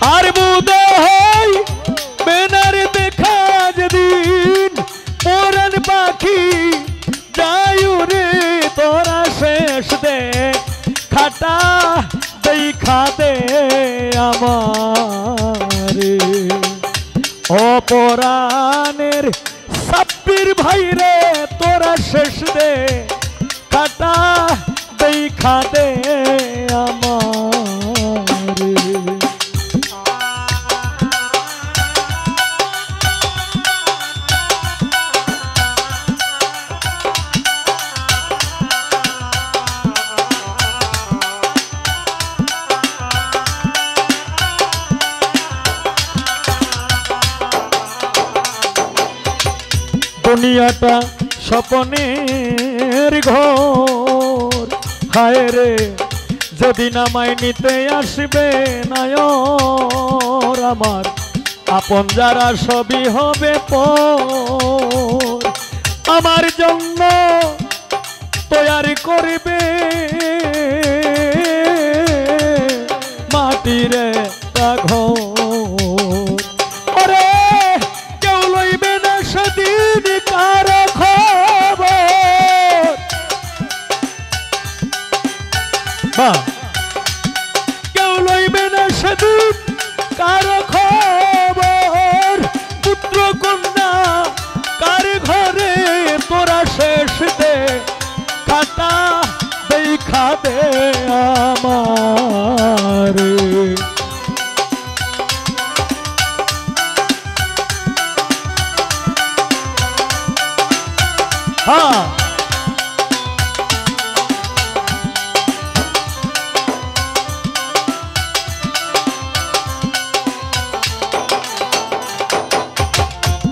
আর মুদে হই বেনার দেখা যেদিন পরাণ পাখি যায়ুরে তোরা শেষ দে খাটা দেখা দে আমারে অপরাণের সাব্বির ভাই রে তোরা শেষ দে খাটা দেখা দে আমারে দুনিয়াটা স্বপ্নের ঘর হায় রে যদি নামায় নিতে আসবে নায়র আমার আপন যারা সবই হবে পর আমার জন্য তৈরি করবে মাটির একটা ঘর ওরে কেউ লইবে না সেদিন কার খবর কেউ লইবে না সেদিন কার খবর পুত্র কন্যা কার ঘরে তোরা শেষ দে খাতা দেখা দে আমারে হ্যাঁ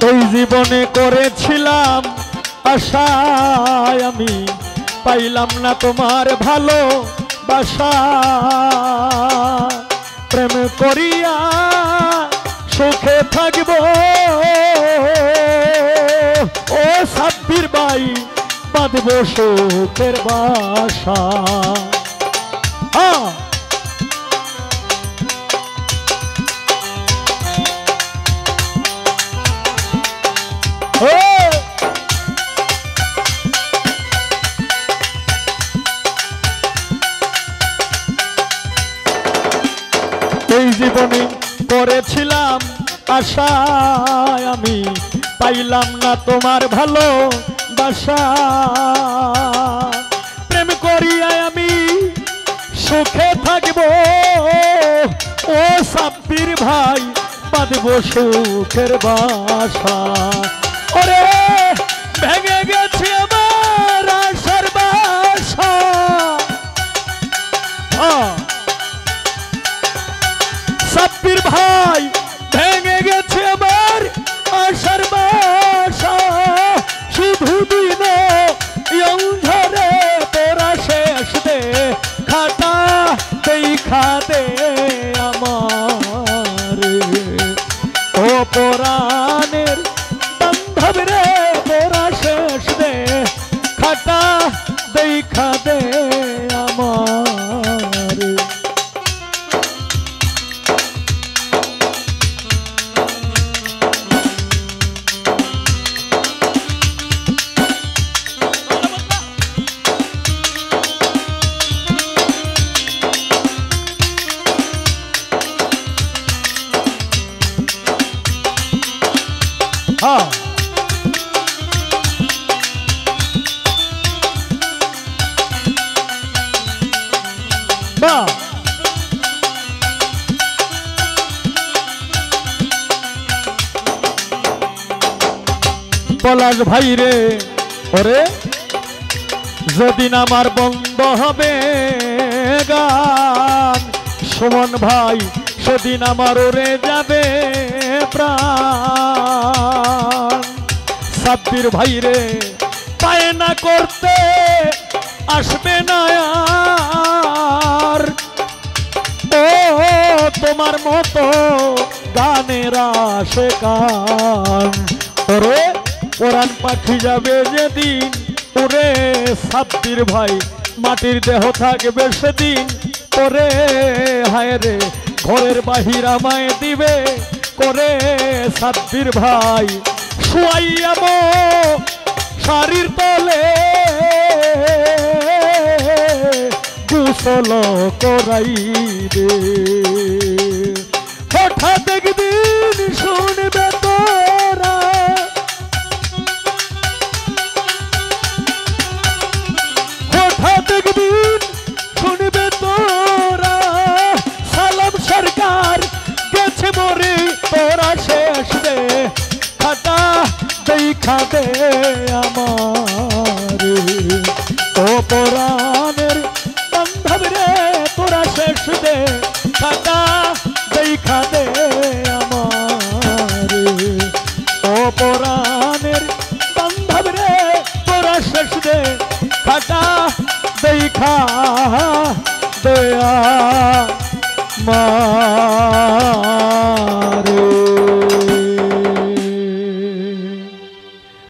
এই জীবনে করেছিলাম আশায় আমি পাইলাম না তোমার ভালো বাসা প্রেম করিয়া সুখে থাকব ও সাব্বির ভাই বাঁধব সুখের বাসা এই জীবনে করেছিলাম আশায় আমি পাইলাম না তোমার ভালো বাসা প্রেম করিয়া আমি সুখে থাকব ও সাব্বির ভাই বাঁধব সুখের বাসা ওরে ভেঙে গেছে আমার আশার বাসা সাব্বির ভাই ভেঙে গেছে আমার আশার বাসা শুধু দিন ধরে তোরা শেষ দে খাতা দেখা দে আমারে ও পরাণের বান্ধব রে তোরা শেষ দে খাতা দেখা দে আমারে পলাশ ভাই রে ওরে যেদিন আমার বন্ধ হবে গান সুমন ভাই সেদিন আমার ওরে যাবে প্রাণ সাব্বির ভাই রে পায় না করতে আসবে না আর ও তোমার মতো গানের আশেকান ওরে পরাণ পাখি যাবে যেদিন ওরে সাব্বির ভাই মাটির দেহ থাকবে সেদিন ওরে হায় রে ঘরের বাহির আমায় দিবে করে সাব্বির ভাই শুয়াইয়া মো শাড়ির তলে গোসল করাইবে হঠাৎ একদিন শুনবে তোরা হঠাৎ একদিন শুনবে তোরা সালাম সরকার গেছে মরে তোরা শেষ দে খাটা দেখা দে আমার ও পরাণের বান্ধব রে তোরা শেষ দে খাটা দেখা দে আমার ও পরাণের বান্ধব রে তোরা শেষ দে খাটা দেখা দে